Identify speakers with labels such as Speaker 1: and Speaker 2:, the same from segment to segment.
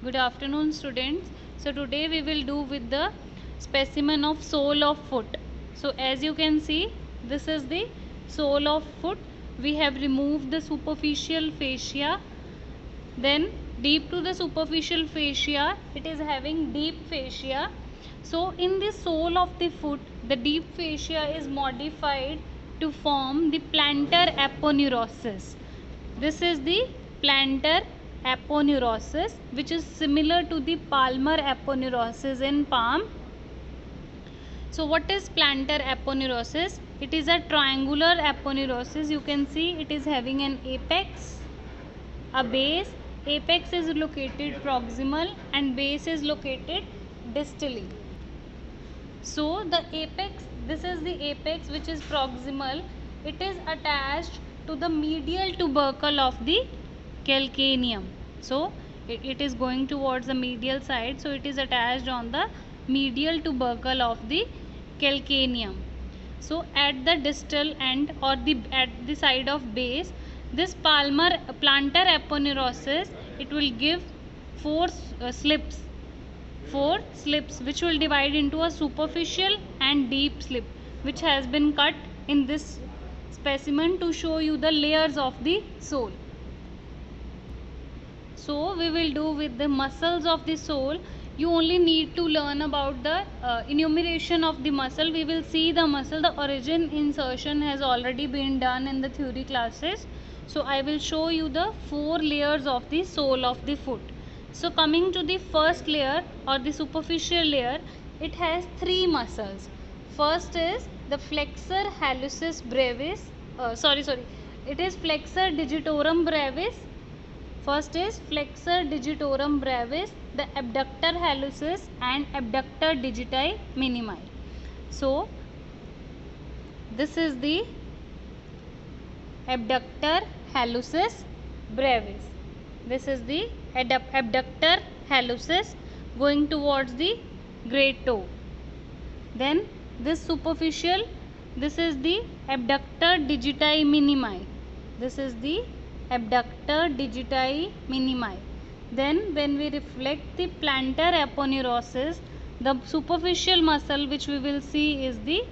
Speaker 1: Good afternoon, students. So today we will do with the specimen of sole of foot. So as you can see, this is the sole of foot. We have removed the superficial fascia. Then deep to the superficial fascia, it is having deep fascia. So in the sole of the foot, the deep fascia is modified to form the plantar aponeurosis. This is the plantar aponeurosis, which is similar to the palmar aponeurosis in palm. So what is plantar aponeurosis? It is a triangular aponeurosis. You can see it is having an apex, a base. Apex is located proximal and base is located distally. So the apex, this is the apex which is proximal. It is attached to the medial tubercle of the calcaneum. So it is going towards the medial side. So it is attached on the medial tubercle of the calcaneum. So at the distal end or at the side of base, this plantar aponeurosis, it will give four slips which will divide into a superficial and deep slip, which has been cut in this specimen to show you the layers of the sole. So we will do with the muscles of the sole. You only need to learn about the enumeration of the muscle. We will see the muscle. The origin insertion has already been done in the theory classes. So I will show you the 4 layers of the sole of the foot. So coming to the first layer or the superficial layer, it has 3 muscles. First is the flexor hallucis brevis. It is flexor digitorum brevis. First is flexor digitorum brevis, the abductor hallucis and abductor digiti minimi. So this is the abductor hallucis brevis. This is the abductor hallucis going towards the great toe. Then this superficial, this is the abductor digiti minimi. This is the abductor digiti minimi. Then when we reflect the plantar aponeurosis, the superficial muscle which we will see is the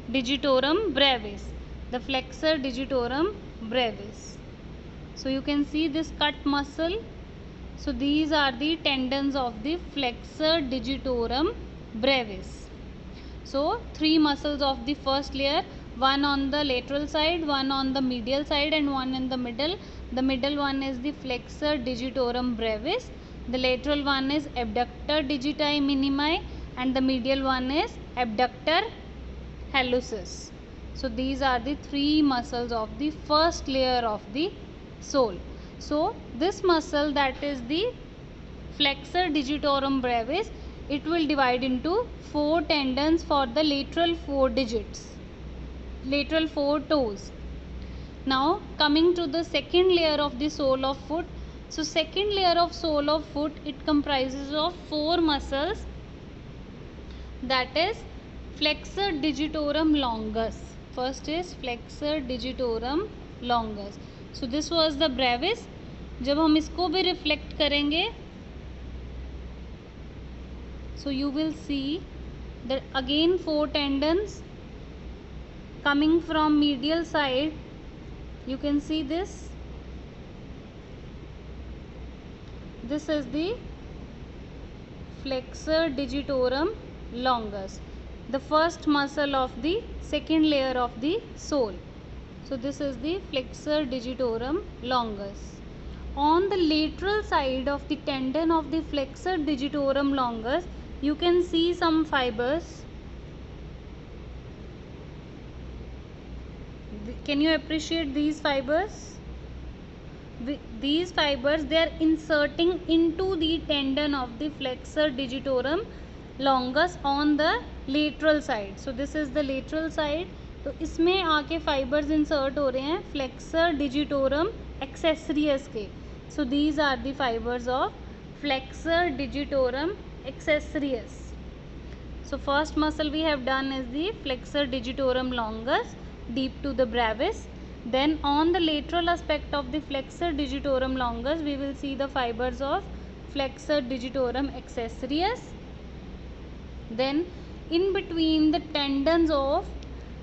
Speaker 1: digitorum brevis, the flexor digitorum brevis. So you can see this cut muscle. So these are the tendons of the flexor digitorum brevis. So 3 muscles of the first layer, one on the lateral side, one on the medial side and one in the middle. The middle one is the flexor digitorum brevis, the lateral one is abductor digiti minimi and the medial one is abductor hallucis. So these are the 3 muscles of the first layer of the sole. So this muscle, that is the flexor digitorum brevis, it will divide into 4 tendons for the lateral 4 digits, lateral 4 toes. Now coming to the second layer of the sole of foot. So second layer of sole of foot, it comprises of 4 muscles, that is flexor digitorum longus. First is flexor digitorum longus. So this was the brevis. जब हम इसको भी reflect करेंगे, so you will see that again 4 tendons coming from medial side. You can see this. This is the flexor digitorum longus, the first muscle of the second layer of the sole. So this is the flexor digitorum longus. On the lateral side of the tendon of the flexor digitorum longus, you can see some fibers. Can you appreciate these fibers? These fibers, they are inserting into the tendon of the flexor digitorum longus on the lateral side. So this is the lateral side. तो इसमें आके fibers insert हो रहे हैं flexor digitorum accessories के. So these are the fibers of flexor digitorum accessories. So first muscle we have done is the flexor digitorum longus, deep to the brevis. Then on the lateral aspect of the flexor digitorum longus, we will see the fibers of flexor digitorum accessoris. Then in between the tendons of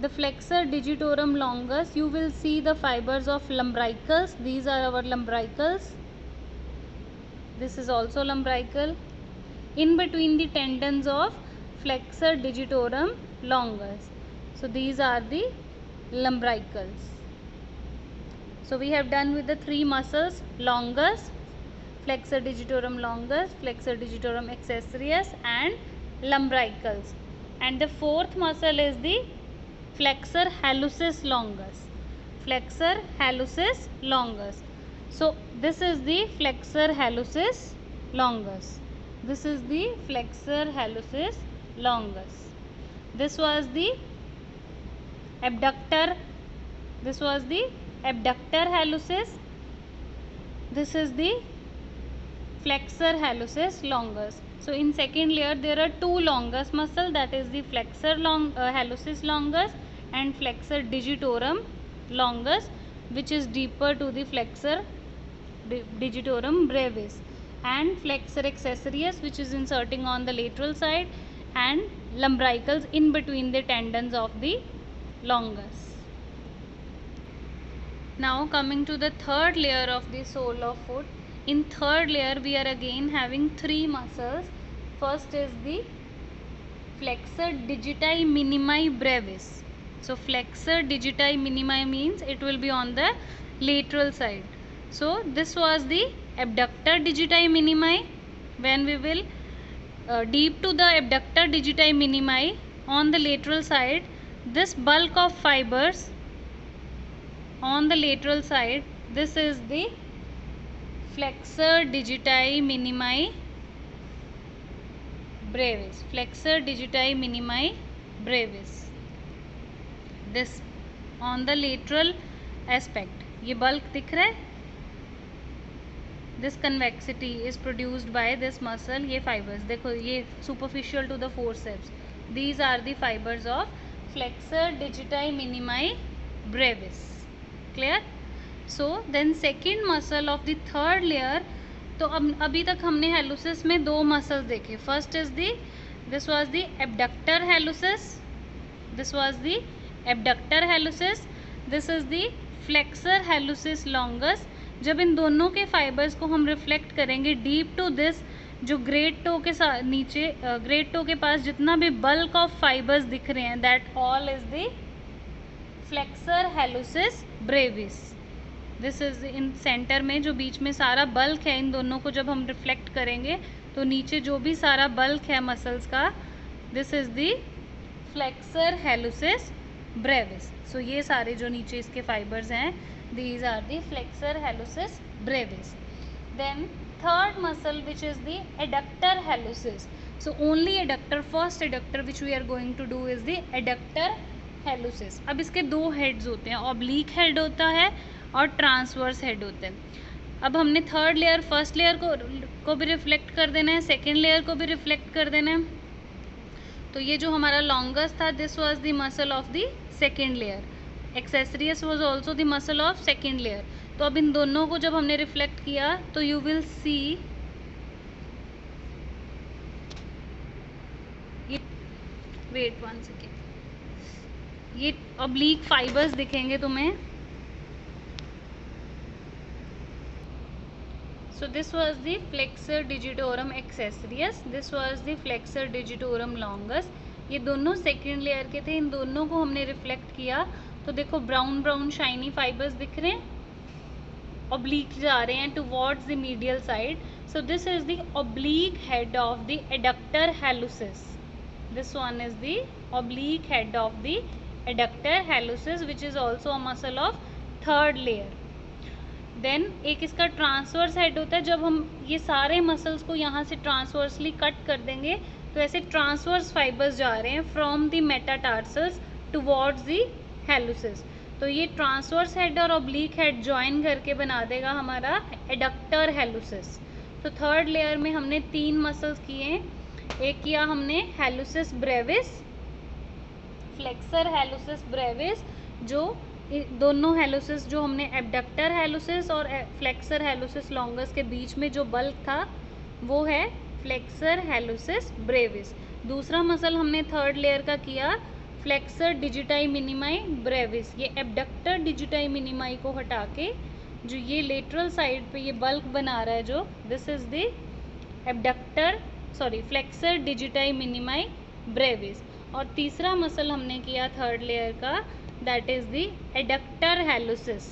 Speaker 1: the flexor digitorum longus you will see the fibers of lumbricals. These are our lumbricals. This is also lumbrical. In between the tendons of flexor digitorum longus, so these are the lumbricals. So we have done with the three muscles: longus, flexor digitorum longus, flexor digitorum accessoris and lumbricals. And the fourth muscle is the flexor hallucis longus. Flexor hallucis longus. So this is the flexor hallucis longus. This is the flexor hallucis longus. This was the abductor. This was the abductor hallucis. This is the flexor hallucis longus. So in second layer there are two longus muscle, that is the flexor hallucis longus and flexor digitorum longus, which is deeper to the flexor digitorum brevis, and flexor accessoris, which is inserting on the lateral side, and lumbricals in between the tendons of the longus. Now coming to the third layer of the sole of foot. In third layer we are again having three muscles. First is the flexor digiti minimi brevis. So flexor digiti minimi means it will be on the lateral side. So this was the abductor digiti minimi. When we will deep to the abductor digiti minimi on the lateral side, this bulk of fibers on the lateral side, this is the flexor digiti minimi brevis. Flexor digiti minimi brevis. This on the lateral aspect, ये bulk दिख रहा है. This convexity is produced by this muscle. ये fibers देखो, ये superficial to the forceps. These are the fibers of flexor digiti minimi brevis. Clear? So then second muscle of the third layer. तो अब अभी तक हमने hallucis में दो muscles देखे. First is this was the abductor hallucis. This was the abductor hallucis. This is the flexor hallucis longus. जब इन दोनों के फाइबर्स को हम रिफ्लेक्ट करेंगे डीप टू दिस, जो ग्रेट टो के साथ नीचे ग्रेट टो के पास जितना भी बल्क ऑफ फाइबर्स दिख रहे हैं, that all is the flexor hallucis brevis. This is in centre में जो बीच में सारा बल्क है, इन दोनों को जब हम रिफ्लेक्ट करेंगे तो नीचे जो भी सारा बल्क है मसल्स का, this is the flexor hallucis brevis. So ये सारे जो नीचे इसके फाइबर्स हैं, these are the flexor hallucis brevis. Then third muscle, which is the adductor hallucis. So only adductor, first adductor which we are going to do is the adductor hallucis. अब इसके दो heads होते हैं, oblique head होता है और transverse head होते हैं. अब हमने थर्ड लेयर फर्स्ट लेयर को भी रिफ्लेक्ट कर देना है, सेकेंड लेयर को भी रिफ्लेक्ट कर देना है. तो ये जो हमारा लॉन्गस था, this was the muscle of the second layer. Accessorius was also the muscle of second layer. तो अब इन दोनों को जब हमने रिफ्लेक्ट किया तो यू विल सी ये, वेट 1 सेकेंड, ये ऑब्लिक फाइबर्स दिखेंगे तुम्हें. So this was the flexor digitorum accessoris, this was the flexor digitorum longus. ये दोनों सेकेंड लेयर के थे. इन दोनों को हमने रिफ्लेक्ट किया तो देखो ब्राउन ब्राउन शाइनी फाइबर्स दिख रहे हैं, ऑब्लिक जा रहे हैं towards the medial side. So this is the oblique head of the adductor hallucis. This one is the oblique head of the adductor hallucis, which is also a muscle of third layer. Then एक इसका transverse head होता है. जब हम ये सारे muscles को यहाँ से ट्रांसवर्सली कट कर देंगे तो ऐसे ट्रांसवर्स फाइबर्स जा रहे हैं from the metatarsals towards the hallucis. तो ये ट्रांसवर्स हेड और ऑब्लिक हेड ज्वाइन करके बना देगा हमारा एडक्टर हैलुसिस. तो थर्ड लेयर में हमने तीन मसल्स किए. एक किया हमने हैलुसिस ब्रेविस, फ्लेक्सर हैलुसिस ब्रेविस, जो दोनों हैलुसिस जो हमने एबडक्टर हैलुसिस और फ्लेक्सर हैलुसिस लॉन्गस के बीच में जो बल्क था वो है फ्लेक्सर हैलुसिस ब्रेविस। दूसरा मसल हमने थर्ड लेयर का किया फ्लेक्सर डिजिटाई मिनिमाई ब्रेविस। ये एबडक्टर डिजिटाई मिनिमाई को हटा के जो ये लेटरल साइड पे ये बल्क बना रहा है जो, this is the abductor flexor digiti minimi brevis. और तीसरा मसल हमने किया थर्ड लेयर का, that is the adductor hallucis.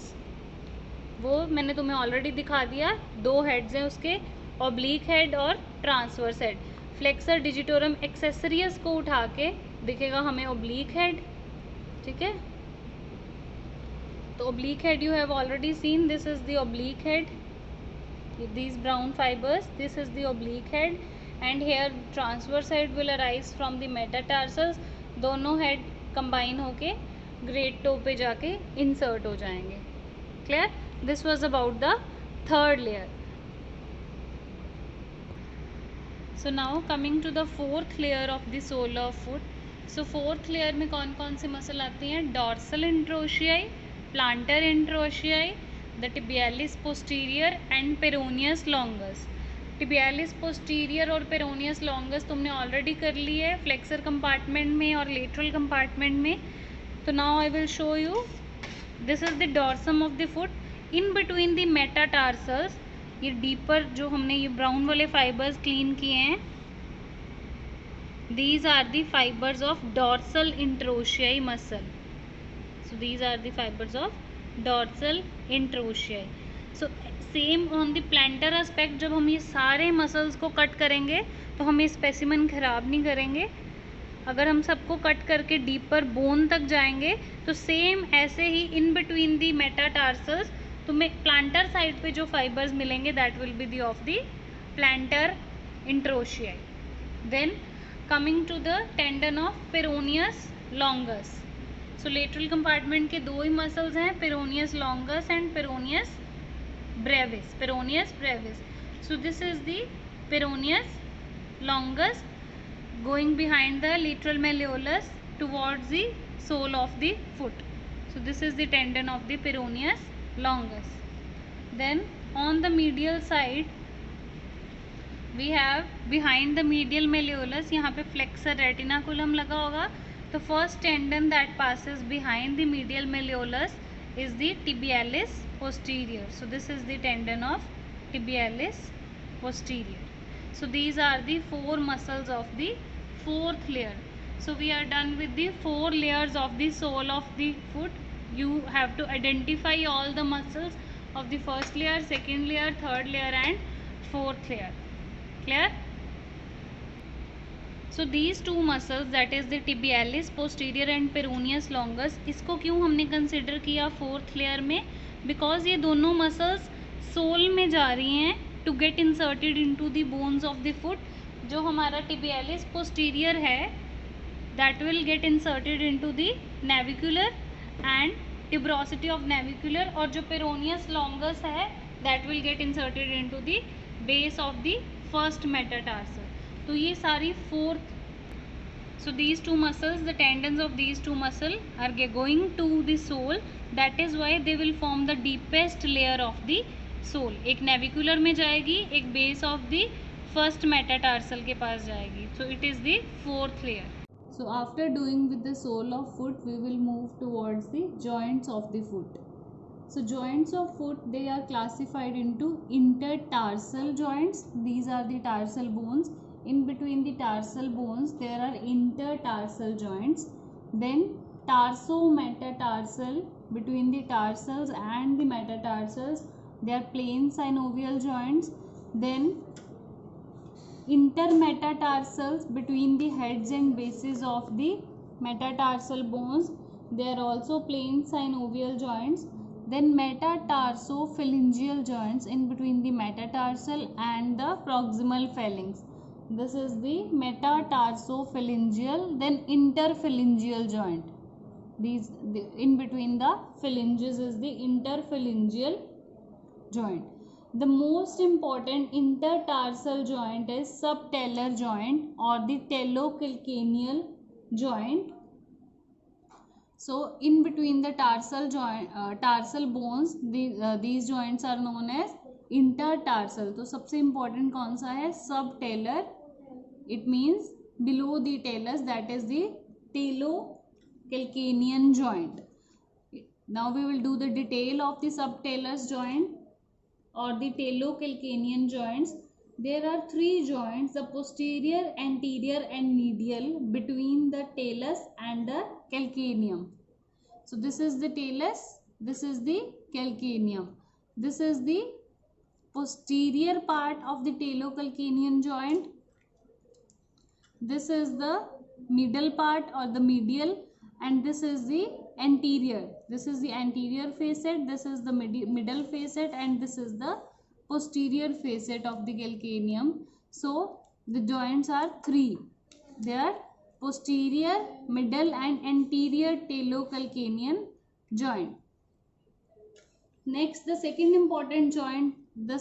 Speaker 1: वो मैंने तुम्हें ऑलरेडी दिखा दिया, 2 हेड्स हैं उसके, ऑब्लिक हेड और ट्रांसवर्स हेड। फ्लेक्सर डिजिटोरम एक्सेसरियस को उठा के दिखेगा हमें ऑब्लिक हेड, ठीक है। तो oblique head you have already seen, this is the oblique head, these brown fibers, this is the oblique head, and here transverse head will arise from the metatarsals। दोनों head combine होके great toe पे जाके insert हो जाएंगे। Clear? This was about the third layer. So now coming to the fourth layer of the sole of foot. So fourth layer में कौन कौन से मसल आते हैं? Dorsal interossei, plantar interossei, the tibialis posterior and peroneus longus. Tibialis posterior और peroneus longus तुमने already कर ली है फ्लेक्सर कंपार्टमेंट में और लेटरल कंपार्टमेंट में। तो now I will show you, this is the dorsum of the foot. In between the metatarsals, ये डीपर जो हमने ये ब्राउन वाले फाइबर्स क्लीन किए हैं, these are the fibers of dorsal interossei muscle। so these are the fibers of dorsal interossei। so same on the plantar aspect, जब हम ये सारे मसल्स को कट करेंगे तो हम ये स्पेसिमन खराब नहीं करेंगे। अगर हम सबको कट करके डीपर बोन तक जाएंगे तो सेम ऐसे ही इन बिटवीन दी मेटाटार्सल्स तुम्हें प्लांटर साइड पे जो फाइबर्स मिलेंगे that will be the of the plantar interossei. Then coming to the tendon of peroneus longus. So lateral compartment के 2 ही मसल्स हैं, peroneus longus and peroneus brevis. Peroneus brevis, so this is the peroneus longus going behind the lateral malleolus towards the sole of the foot। so this is the tendon of the peroneus longus। then on the medial side we have behind the medial malleolus, यहाँ पे flexor retinaculum लगा होगा। तो first tendon that passes behind the medial malleolus is the tibialis posterior। so this is the tendon of tibialis posterior। so these are the 4 muscles of the fourth layer। so we are done with the 4 layers of the sole of the foot। you have to identify all the muscles of the first layer, second layer, third layer and fourth layer। clear? so these 2 muscles, that is the tibialis posterior and peroneus longus, इसको क्यों हमने consider किया fourth layer में? Because ये दोनों muscles soul में जा रही हैं to get inserted into the bones of the foot. जो हमारा टिबियालिस पोस्टीरियर है that will get inserted into the navicular and tuberosity of navicular, और जो पेरोनियस लॉन्गस है that will get inserted into the base of the first metatarsal. तो ये सारी fourth, so these 2 muscles, the tendons of these 2 muscle are going to the sole, that is why they will form the deepest layer of the sole। एक navicular में जाएगी, एक base of the first metatarsal के पास जाएगी। so it is the fourth layer। so after doing with the sole of foot we will move towards the joints of the foot। so joints of foot, they are classified into intertarsal joints। these are the tarsal bones, in between the tarsal bones there are intertarsal joints। then tarsometatarsal, between the tarsals and the metatarsals they are plain synovial joints। then intermetatarsals, between the heads and bases of the metatarsal bones, they are also plain synovial joints। then metatarsophalangeal joints, in between the metatarsal and the proximal phalanx, this is the metatarsophalangeal। then interphalangeal joint, in between the phalanges is the interphalangeal joint। the most important intertarsal joint is subtalar joint or the talocalcaneal joint। so in between the tarsal bones, these joints are known as इंटरटार्सल, तो सबसे important कौन सा है? Subtalar, it means below the talus, that is the talocalcaneal joint. Now we will do the detail of the subtalus joint or the talocalcanean joints. There are three joints, the posterior, anterior and medial, between the talus and the calcaneum. So this is the talus, this is the calcaneum. This is the posterior part of the talocalcanean joint. This is the middle part or the medial, and this is the anterior. This is the anterior facet, this is the middle facet, and this is the posterior facet of the calcaneum. So the joints are three. They are posterior, middle and anterior talocalcanean joint. Next, the second important joint, the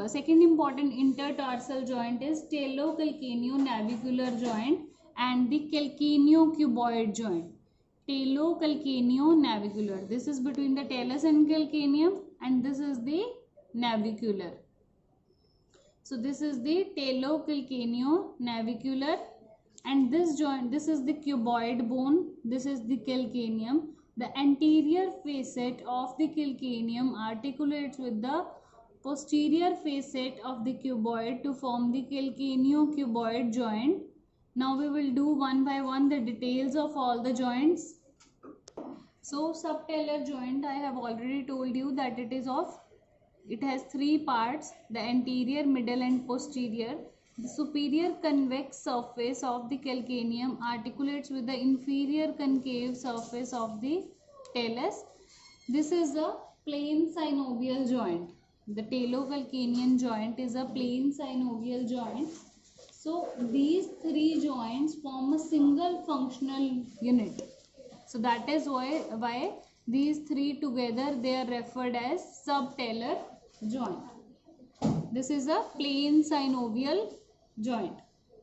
Speaker 1: second important intertarsal joint is talocalcaneo-navicular joint and the calcaneocuboid joint. Talocalcaneo-navicular, this is between the talus and calcaneum, and this is the navicular. So this is the talocalcaneo-navicular, and this joint, this is the cuboid bone, this is the calcaneum. The anterior facet of the calcaneum articulates with the posterior facet of the cuboid to form the calcaneocuboid joint. Now we will do one by one the details of all the joints. So subtalar joint, I have already told you that it has three parts, the anterior, middle and posterior. The superior convex surface of the calcaneum articulates with the inferior concave surface of the talus. This is a plain synovial joint. The talocalcanean joint is a plain synovial joint. So these three joints form a single functional unit. So that is why these three together they are referred as subtalar joint. This is a plain synovial joint.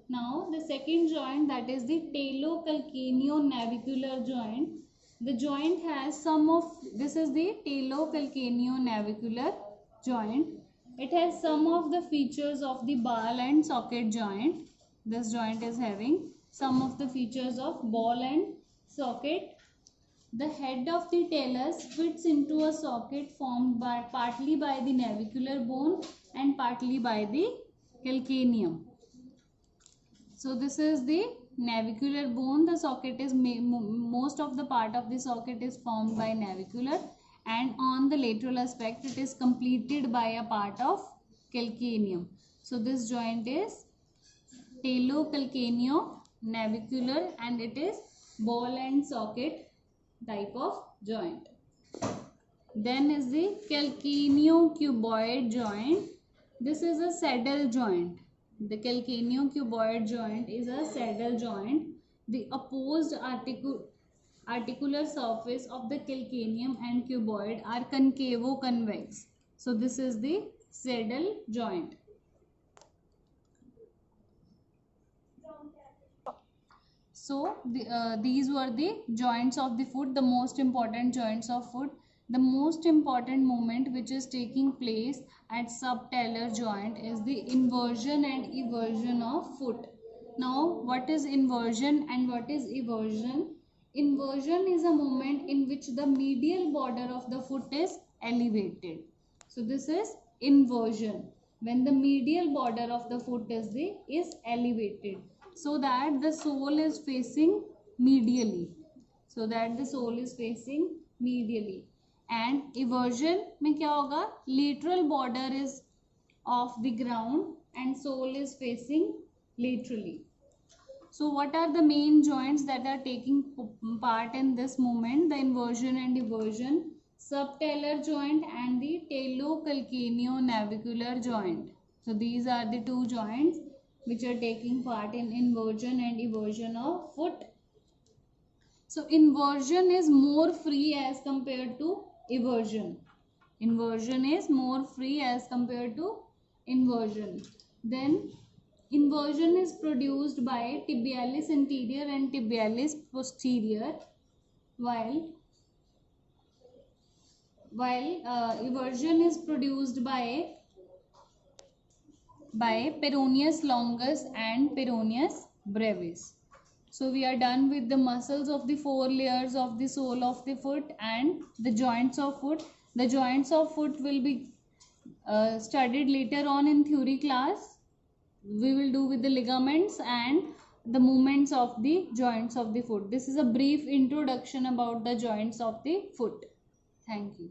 Speaker 1: Now the second joint, that is the talocalcaneo-navicular joint. The joint has this is the talocalcaneo-navicular joint. It has some of the features of the ball and socket joint. This joint is having some of the features of ball and socket. The head of the talus fits into a socket formed partly by the navicular bone and partly by the calcaneum. So this is the navicular bone. The socket is most of the part of the socket is formed by navicular, and on the lateral aspect it is completed by a part of calcaneum. So this joint is talocalcaneo-navicular and it is ball and socket type of joint. Then is the calcaneocuboid joint. This is a saddle joint. The calcaneocuboid joint is a saddle joint. The opposed articular surface of the calcaneum and cuboid are concavo-convex. So this is the saddle joint. So these were the joints of the foot, the most important joints of foot. The most important movement which is taking place at subtalar joint is the inversion and eversion of foot. Now what is inversion and what is eversion? Inversion is a movement in which the medial border of the foot is elevated. So this is inversion, when the medial border of the foot is elevated, so that the sole is facing medially. And eversion में क्या होगा? Lateral border is off the ground and sole is facing laterally. So what are the main joints that are taking part in this movement, the inversion and eversion? Subtalar joint and the talocalcaneo-navicular joint. So these are the two joints which are taking part in inversion and eversion of foot. So inversion is more free as compared to eversion. Inversion is more free as compared to inversion. Then inversion is produced by tibialis anterior and tibialis posterior, while eversion is produced by by peroneus longus and peroneus brevis. So we are done with the muscles of the four layers of the sole of the foot and the joints of foot. The joints of foot will be studied later on in theory class. We will do with the ligaments and the movements of the joints of the foot. This is a brief introduction about the joints of the foot. Thank you.